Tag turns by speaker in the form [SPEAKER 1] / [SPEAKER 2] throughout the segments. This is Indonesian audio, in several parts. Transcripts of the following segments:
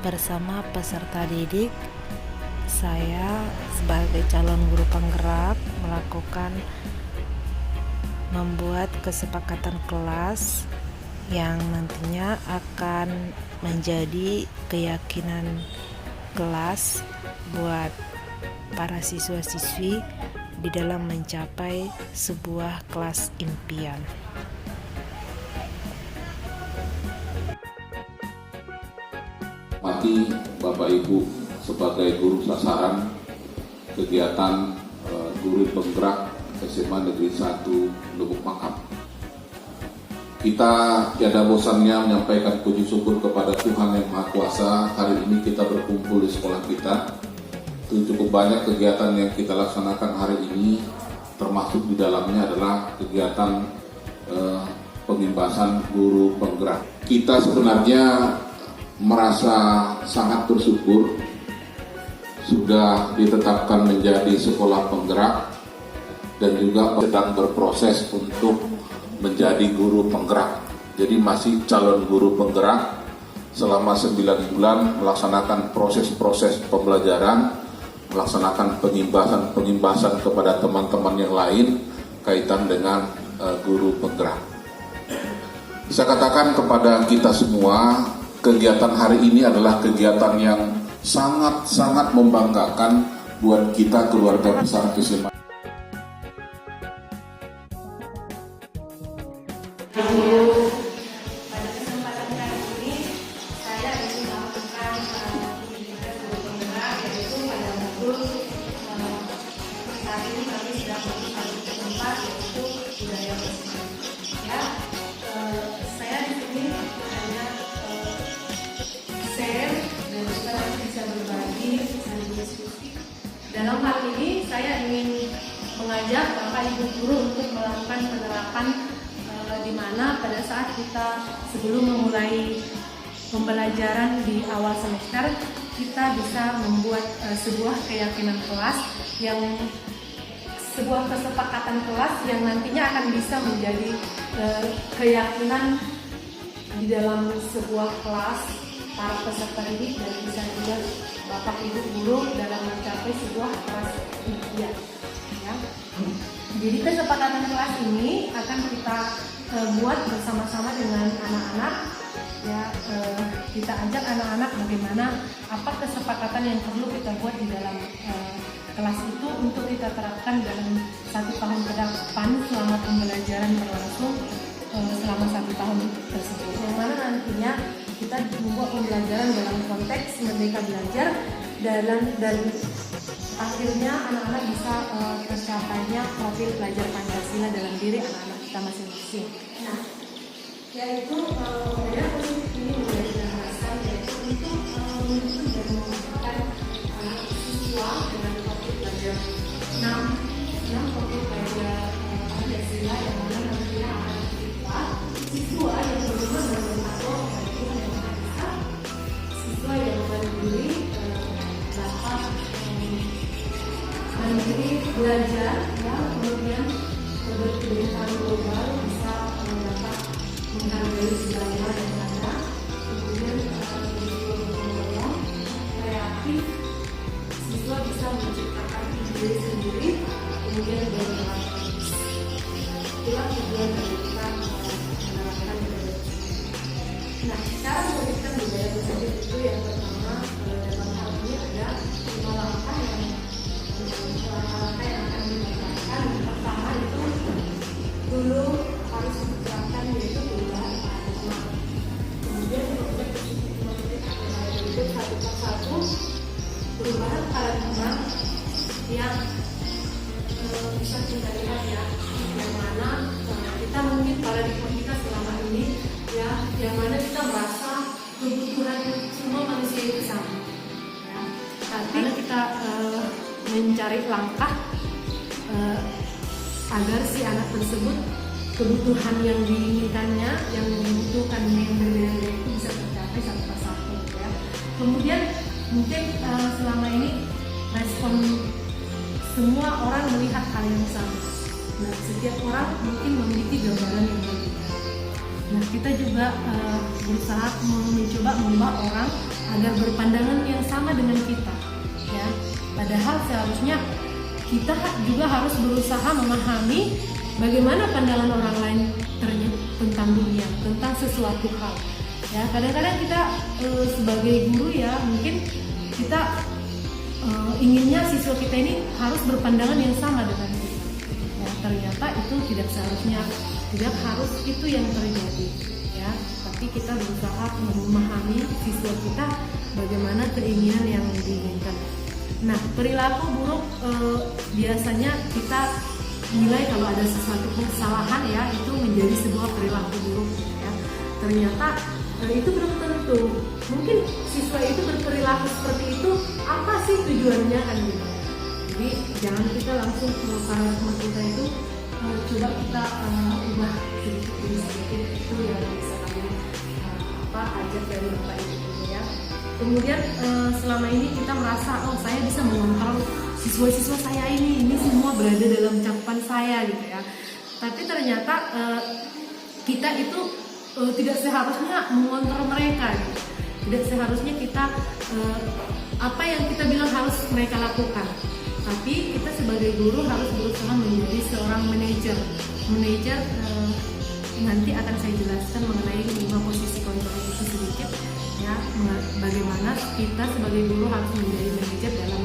[SPEAKER 1] bersama peserta didik. Saya sebagai calon guru penggerak membuat kesepakatan kelas yang nantinya akan menjadi keyakinan kelas buat para siswa-siswi di dalam mencapai sebuah kelas impian.
[SPEAKER 2] Mati Bapak Ibu sebagai guru sasaran kegiatan guru penggerak SMA Negeri 1 Lubuk Makam. Kita tiada bosannya menyampaikan puji syukur kepada Tuhan Yang Maha Kuasa. Hari ini kita berkumpul di sekolah kita. Itu cukup banyak kegiatan yang kita laksanakan hari ini, termasuk di dalamnya adalah kegiatan pengimbasan guru penggerak. Kita sebenarnya merasa sangat bersyukur sudah ditetapkan menjadi sekolah penggerak dan juga sedang berproses untuk menjadi guru penggerak. Jadi masih calon guru penggerak selama 9 bulan melaksanakan proses-proses pembelajaran, melaksanakan pengimbasan kepada teman-teman yang lain kaitan dengan guru penggerak. Saya katakan kepada kita semua, kegiatan hari ini adalah kegiatan yang sangat-sangat membanggakan buat kita keluarga besar SMA.
[SPEAKER 3] Pada kesempatan kali ini saya ingin melakukan pendidikan guru penggerak, yaitu pada modul saat ini kami sedang melakukan tempat yaitu budaya bersama. Ya, saya di sini hanya share dan juga nanti bisa berbagi dan diskusi. Dalam hal ini saya ingin mengajak Bapak Ibu guru untuk melakukan penerapan di mana pada saat kita sebelum memulai pembelajaran di awal semester, kita bisa membuat sebuah keyakinan kelas, yang sebuah kesepakatan kelas yang nantinya akan bisa menjadi keyakinan di dalam sebuah kelas para peserta didik dan bisa juga Bapak Ibu guru dalam mencapai sebuah kelas impian. Ya. Jadi kesepakatan kelas ini akan kita buat bersama-sama dengan anak-anak. Ya, kita ajak anak-anak bagaimana apa kesepakatan yang perlu kita buat di dalam kelas itu untuk kita terapkan dalam 1 tahun ke depan selama pembelajaran berlangsung selama 1 tahun tersebut. Yang mana nantinya kita membuat pembelajaran dalam konteks Merdeka Belajar dan akhirnya anak-anak bisa tercapainya profil pelajar Pancasila dalam diri anak-anak kita masing-masing. Nah, yaitu ya positif ini menjadi dasar yaitu untuk mendukung dan memudahkan siswa dengan profil pelajar 6 profil pelajar Pancasila yang mana nantinya akan kita siswa yang beriman dan bertakwa kepada Tuhan Yang Maha Esa, siswa yang mandiri dapat mandiri belajar, ya, kemudian berkegiatan global bisa dapat menghargai budaya yang ada, kemudian bergotong kreatif, siswa bisa menciptakan ide sendiri, kemudian berkreatif. Itulah tujuan dari kita menerapkan budaya. Nah, cara mewujudkan budaya tersebut itu yang pertama dalam hal ini ada 5 langkah yang akan dilakukan. Pertama itu dulu harus diterapkan yaitu perubahan paradigma. Kemudian itu satu persatu perubahan paradigma yang bisa kita lihat, ya, yang mana kita mungkin paradigma kita selama ini, ya, yang mana kita merasa kebutuhan semua manusia itu sama, ya. Tapi kita mencari langkah agar si anak tersebut kebutuhan yang diinginkannya, yang dibutuhkan yang berbeda-beda itu bisa tercapai satu persatu, ya. Kemudian mungkin selama ini respon semua orang melihat hal yang sama. Nah, setiap orang mungkin memiliki gambaran yang berbeda. Nah, kita juga berusaha mencoba mengubah orang agar berpandangan yang sama dengan kita, ya. Padahal seharusnya kita juga harus berusaha memahami bagaimana pandangan orang lain tentang dunia, tentang sesuatu hal. Ya, kadang-kadang kita sebagai guru ya, mungkin kita inginnya siswa kita ini harus berpandangan yang sama dengan kita. Ya, ternyata itu tidak seharusnya, tidak harus itu yang terjadi. Ya, tapi kita berusaha memahami siswa kita bagaimana keinginan yang diinginkan. Nah, perilaku buruk biasanya kita nilai kalau ada sesuatu kesalahan ya, itu menjadi sebuah perilaku buruk ya. Ternyata itu belum tentu. Mungkin siswa itu berperilaku seperti itu, apa sih tujuannya kan gitu. Jadi jangan kita langsung paradigma kita itu coba kita ubah sedikit demi sedikit, itu yang bisa kami ajak dari Bapak Ibu ya. Kemudian selama ini kita merasa saya bisa mengontrol siswa-siswa saya ini semua berada dalam cakupan saya gitu ya. Tapi ternyata kita itu tidak seharusnya mengontrol mereka gitu. Tidak seharusnya kita apa yang kita bilang harus mereka lakukan. Tapi kita sebagai guru harus berusaha menjadi seorang manajer. Nanti akan saya jelaskan mengenai 5 posisi kontrol itu sedikit ya, bagaimana kita sebagai guru harus menjadi manajer dalam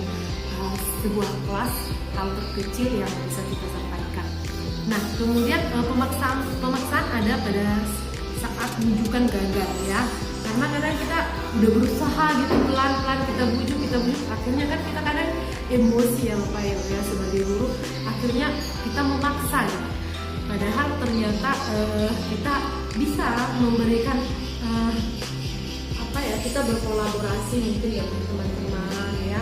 [SPEAKER 3] sebuah kelas hal terkecil yang bisa kita sampaikan. Nah, kemudian pemaksaan ada pada saat rujukan gagal ya. Karena kadang kita udah berusaha gitu pelan-pelan kita bujuk, akhirnya kan kita kadang emosi ya Bapak Ibu ya, sebagai guru akhirnya kita memaksa ya. Padahal ternyata kita bisa memberikan kita berkolaborasi mungkin ya dengan teman-teman ya,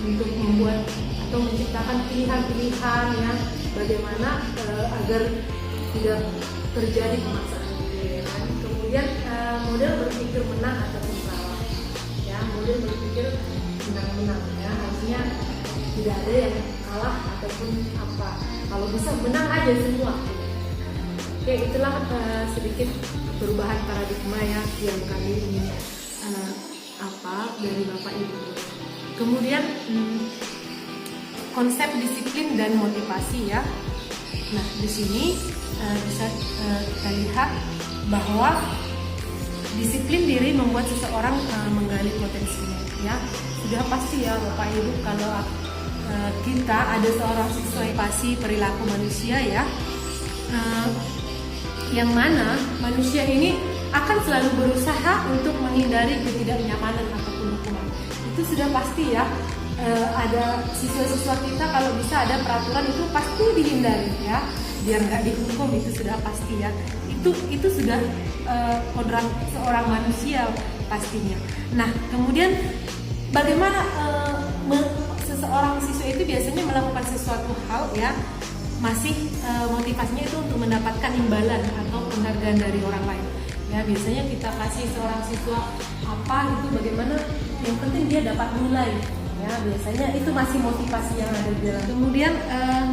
[SPEAKER 3] untuk membuat atau menciptakan pilihan-pilihan ya, bagaimana agar tidak terjadi pemaksaan gitu ya. Kemudian model berpikir menang ataupun kalah ya, model berpikir menang-menang ya, artinya tidak ada yang kalah ataupun apa, kalau bisa menang aja semua. Oke, itulah sedikit perubahan paradigma ya yang kami ingin dari Bapak Ibu. Kemudian konsep disiplin dan motivasi ya. Nah, di sini bisa kita lihat bahwa disiplin diri membuat seseorang menggali potensinya ya. Sudah pasti ya Bapak Ibu, kalau kita ada seorang siswa pasti perilaku manusia ya, yang mana manusia ini akan selalu berusaha untuk menghindari ketidaknyamanan ataupun hukuman. Itu sudah pasti ya. Ada siswa-siswa kita kalau bisa ada peraturan itu pasti dihindari ya, biar nggak dihukum, itu sudah pasti ya. Itu sudah kodrat seorang manusia pastinya. Nah, kemudian bagaimana seseorang siswa itu biasanya melakukan sesuatu hal ya, masih motivasinya itu untuk mendapatkan imbalan atau penghargaan dari orang lain. Ya, biasanya kita kasih seorang siswa apa gitu, bagaimana yang penting dia dapat nilai ya, biasanya itu masih motivasi yang ada di dalam. Kemudian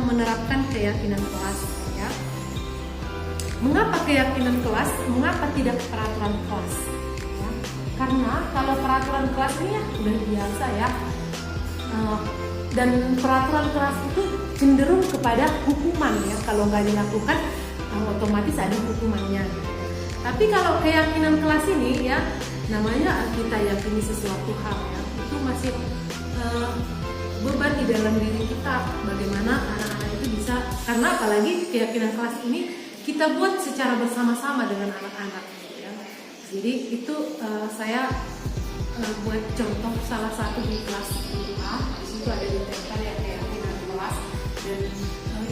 [SPEAKER 3] menerapkan keyakinan kelas ya. Mengapa keyakinan kelas? Mengapa tidak peraturan kelas ya? Karena kalau peraturan kelas ini ya udah biasa ya, dan peraturan kelas itu cenderung kepada hukuman ya, kalau nggak dilakukan otomatis ada hukumannya. Tapi kalau keyakinan kelas ini ya, namanya kita yakini sesuatu hal ya, itu masih beban di dalam diri kita, bagaimana anak-anak itu bisa, karena apalagi keyakinan kelas ini kita buat secara bersama-sama dengan anak-anak ya. Jadi itu saya buat contoh salah satu di kelas A, di situ ada ditempel ya keyakinan kelas, dan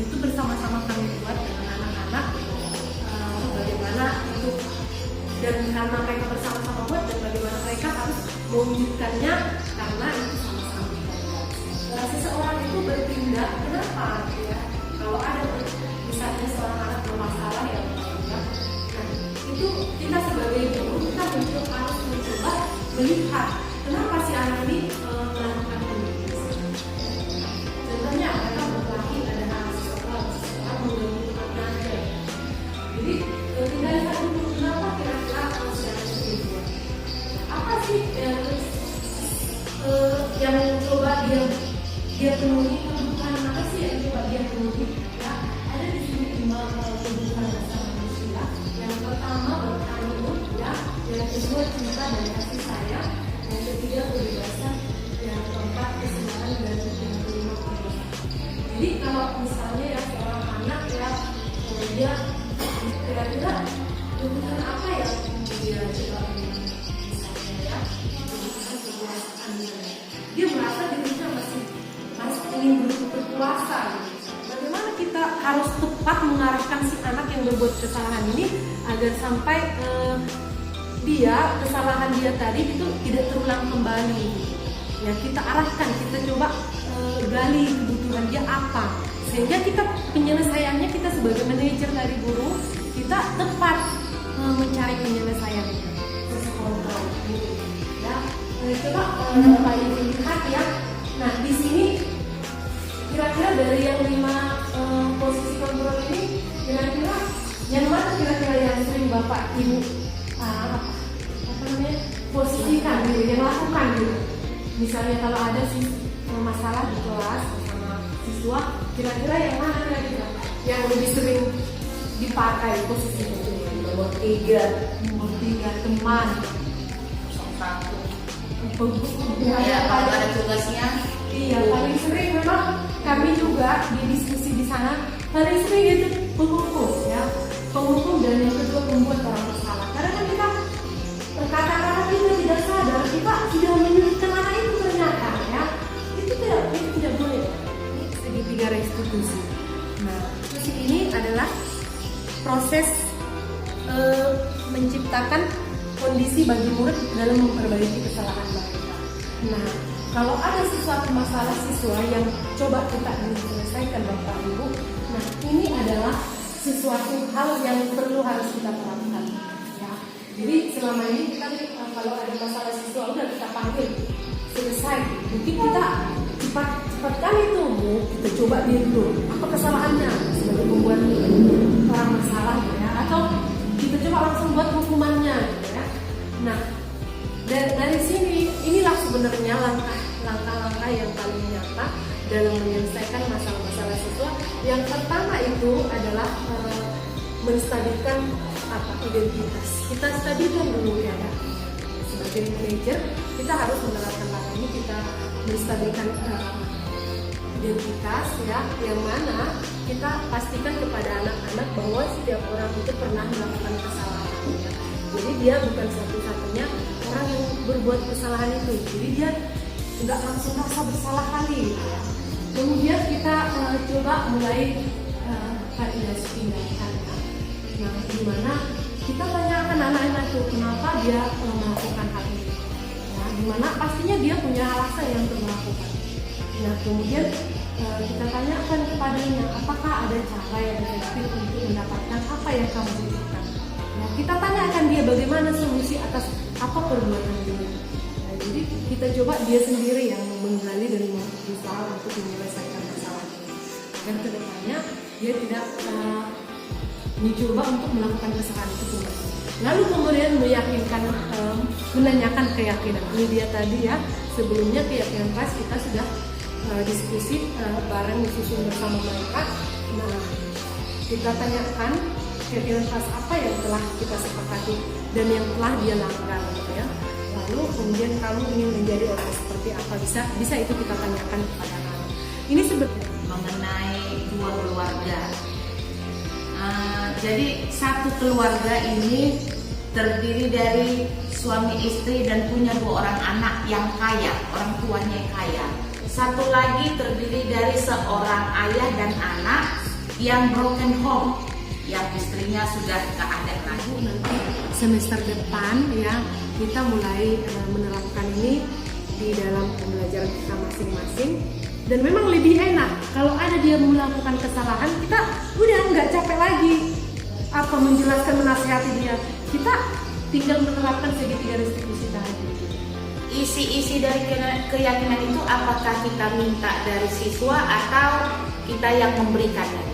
[SPEAKER 3] itu bersama-sama kami buat dengan anak-anak. Bagaimana itu, dan karena mereka bersama-sama buat, dan bagaimana mereka harus mewujudkannya, karena itu sama-sama kita. Seseorang itu bertindak kenapa ya, kalau ada misalnya seorang anak bermasalah ya, nah itu kita sebagai guru kita harus mencoba melihat kenapa si anak ini melakukan ini. Contohnya mereka berkelahi, ada anak seseorang mengganggu temannya. Jadi tinggal lihat dulu kenapa kira-kira si anak itu dibuat. Apa sih yang coba dia penuhi, kebutuhan apa sih yang coba dia penuhi? Ya, ada di sini 5 kebutuhan dasar manusia. Yang pertama bertahan hidup, ya. Yang kedua cinta dan kasih sayang. Yang ketiga kebebasan. Yang keempat kesenangan dan yang kelima kebebasan. Jadi kalau misalnya ya seorang anak ya dia kira-kira kebutuhan apa ya dia coba misalnya ya kebutuhan kekuasaan, dia merasa dirinya masih ingin berkuasa gitu. Bagaimana kita harus tepat mengarahkan si anak yang berbuat kesalahan ini agar sampai kesalahan dia tadi itu tidak terulang kembali gitu. Ya kita arahkan, kita coba gali kebutuhan dia apa, sehingga kita penyelesaiannya, kita sebagai manajer dari guru kita tepat mencari penyelesaian kontrol gitu. Ya coba Pak Ibu lihat ya. Nah di sini kira-kira dari yang 5 posisi kontrol ini kira-kira yang mana kira-kira yang sering Bapak Ibu posisikan gitu, yang lakukan gitu. Misalnya kalau ada masalah di kelas bersama siswa, kira-kira yang mana kira-kira yang lebih sering dipakai posisi itu? Nomor 3 teman. 1.
[SPEAKER 4] Ya, kalau ada tugasnya.
[SPEAKER 3] Iya, paling sering memang kami juga di diskusi di sana paling sering itu penghukum ya, penghukum dan yang kedua pembuat orang bersalah. Karena kan kita kata-kata kita tidak sadar kita sudah menyulitkan anak itu ternyata ya. Itu tidak boleh. Ini segitiga restitusi. Nah, terus ini adalah proses menciptakan kondisi bagi murid dalam memperbaiki kesalahan mereka. Nah, kalau ada sesuatu masalah siswa yang coba kita ingin selesaikan Bapak Ibu, nah ini adalah sesuatu hal yang harus kita terapkan. Ya. Jadi selama ini kita kalau ada masalah siswa udah kita panggil selesai. Mungkin kita cepat kali tuh kita coba dia dulu apa kesalahannya sebagai pembuat orang bersalah ya, atau kita coba langsung buat hukumannya gitu ya. Nah dari sini inilah sebenarnya langkah-langkah yang paling nyata dalam menyelesaikan masalah-masalah siswa. Yang pertama itu adalah menstabilkan identitas. Kita stabilkan dulu ya. Sebagai manajer kita harus menerapkan langkah ini, kita menstabilkan identitas ya, yang mana kita pastikan kepada anak-anak bahwa setiap orang itu pernah melakukan kesalahan ya. Jadi dia bukan satu-satunya orang yang berbuat kesalahan itu. Jadi dia nggak langsung merasa bersalah kali ya. Kemudian kita coba mulai validasi tindakan ya. Nah, dimana kita tanyakan anak-anak itu kenapa dia melakukan hal ini. Nah, dimana pastinya dia punya alasan yang untuk melakukan. Nah, kemudian kita tanyakan kepadanya apakah ada cara yang efektif untuk mendapatkan apa yang kamu butuhkan. Nah, kita tanyakan dia bagaimana solusi atas apa perbuatan dia. Nah, jadi kita coba dia sendiri yang menggali dan berusaha untuk menyelesaikan masalah ini. Dan kedepannya dia tidak mencoba untuk melakukan kesalahan itu kembali. Lalu kemudian meyakinkan, menanyakan keyakinan. Ini dia tadi ya, sebelumnya keyakinan kelas kita sudah diskusi bareng disusun bersama mereka. Nah, kita tanyakan keyakinan kelas apa yang telah kita sepakati dan yang telah dia langgar gitu ya. Lalu kemudian kamu ingin menjadi orang seperti apa, bisa itu kita tanyakan kepada kamu. Ini sebetulnya
[SPEAKER 4] mengenai dua keluarga. Jadi satu keluarga ini terdiri dari suami istri dan punya 2 orang anak yang kaya, orang tuanya yang kaya. Satu lagi terdiri dari seorang ayah dan anak yang broken home, yang istrinya sudah tak ada lagi.
[SPEAKER 3] nanti semester depan ya kita mulai menerapkan ini di dalam pembelajaran kita masing-masing. Dan memang lebih enak kalau ada dia melakukan kesalahan, kita udah nggak capek lagi menjelaskan, menasihati dia. Kita tinggal menerapkan segitiga restitusi tadi.
[SPEAKER 4] Isi-isi dari keyakinan itu apakah kita minta dari siswa atau kita yang memberikannya?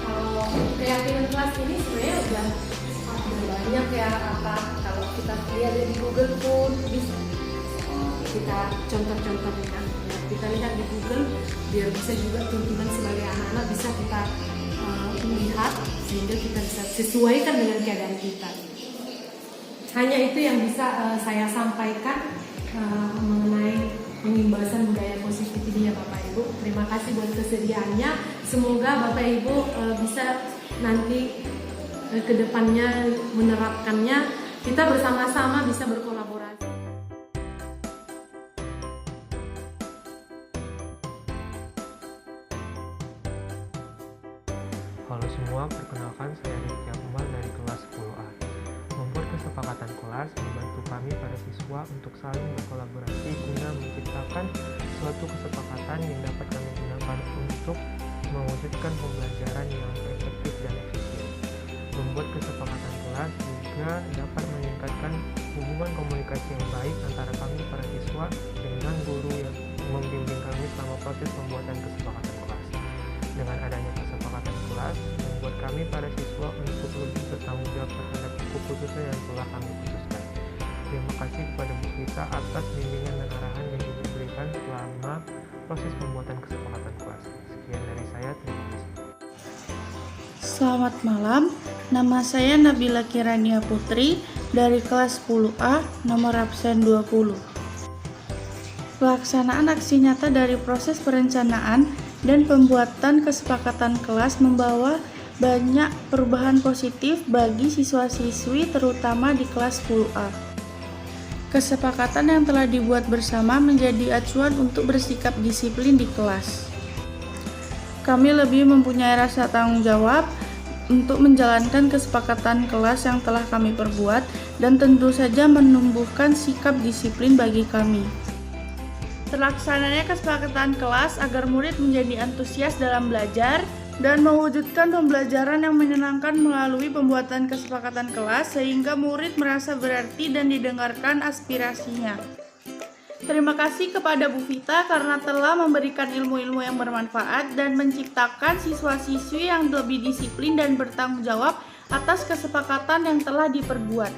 [SPEAKER 3] Kalau keyakinan kelas ini sebenarnya udah banyak ya, kalau kita lihat di Google pun bisa. kita contoh-contohnya. Ya, kita lihat di Google biar bisa juga teman-teman sebagai anak-anak bisa kita lihat sehingga kita bisa sesuaikan dengan keadaan kita. Hanya itu yang bisa saya sampaikan mengenai pengimbasan budaya positif ini ya Bapak Ibu. Terima kasih buat kesediaannya. Semoga Bapak Ibu bisa nanti ke depannya menerapkannya. Kita bersama-sama bisa berkolaborasi.
[SPEAKER 5] Halo semua, perkenalkan saya Nitya Umar dari kelas 10A. Membuat kesepakatan kelas membantu kami para siswa untuk saling berkolaborasi guna menciptakan suatu kesepakatan yang dapat kami gunakan untuk mewujudkan pembelajaran yang efektif dan efisien. Membuat kesepakatan kelas juga dapat meningkatkan hubungan komunikasi yang baik antara kami para siswa dengan guru yang membimbing kami selama proses pembuatan kesepakatan kelas. Dengan adanya kesepakatan kelas, membuat kami para siswa untuk lebih bertanggung jawab terhadap keputusan yang telah kami putuskan. Terima kasih kepada Bu Vita atas bimbingan dan arahan yang diberikan selama proses pembuatan kesepakatan kelas. Sekian dari saya, terima kasih.
[SPEAKER 6] Selamat malam, nama saya Nabila Kirania Putri dari kelas 10A, nomor absen 20. Pelaksanaan aksi nyata dari proses perencanaan dan pembuatan kesepakatan kelas membawa banyak perubahan positif bagi siswa-siswi terutama di kelas 10A. Kesepakatan yang telah dibuat bersama menjadi acuan untuk bersikap disiplin di kelas. Kami lebih mempunyai rasa tanggung jawab untuk menjalankan kesepakatan kelas yang telah kami perbuat dan tentu saja menumbuhkan sikap disiplin bagi kami. Terlaksananya kesepakatan kelas agar murid menjadi antusias dalam belajar dan mewujudkan pembelajaran yang menyenangkan melalui pembuatan kesepakatan kelas sehingga murid merasa berarti dan didengarkan aspirasinya. Terima kasih kepada Bu Vita karena telah memberikan ilmu-ilmu yang bermanfaat dan menciptakan siswa-siswi yang lebih disiplin dan bertanggung jawab atas kesepakatan yang telah diperbuat.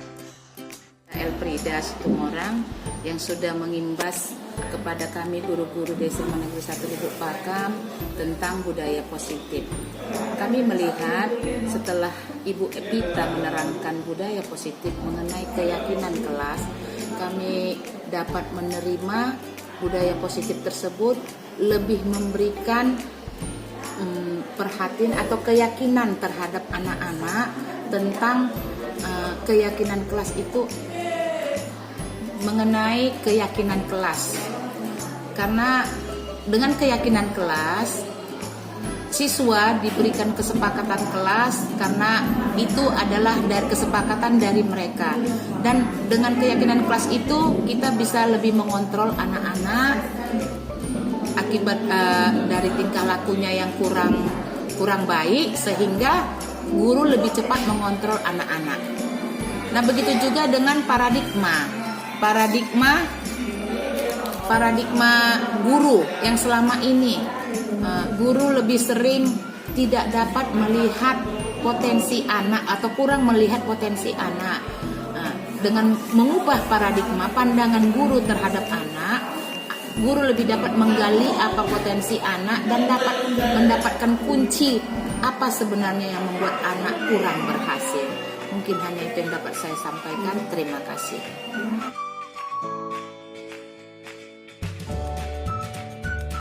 [SPEAKER 4] Elfrida Situmorang yang sudah mengimbas kepada kami guru-guru di SMA Negeri 1 Lubuk Pakam tentang budaya positif. Kami melihat setelah Ibu Epita menerangkan budaya positif mengenai keyakinan kelas, kami dapat menerima budaya positif tersebut lebih memberikan perhatian atau keyakinan terhadap anak-anak tentang keyakinan kelas itu mengenai keyakinan kelas. Karena dengan keyakinan kelas, siswa diberikan kesepakatan kelas karena itu adalah dari kesepakatan dari mereka. Dan dengan keyakinan kelas itu kita bisa lebih mengontrol anak-anak akibat dari tingkah lakunya yang kurang baik sehingga guru lebih cepat mengontrol anak-anak. Nah, begitu juga dengan paradigma guru yang selama ini guru lebih sering tidak dapat melihat potensi anak atau kurang melihat potensi anak. Dengan mengubah paradigma pandangan guru terhadap anak, guru lebih dapat menggali apa potensi anak dan dapat mendapatkan kunci apa sebenarnya yang membuat anak kurang berhasil. Mungkin hanya itu yang dapat saya sampaikan. Terima kasih.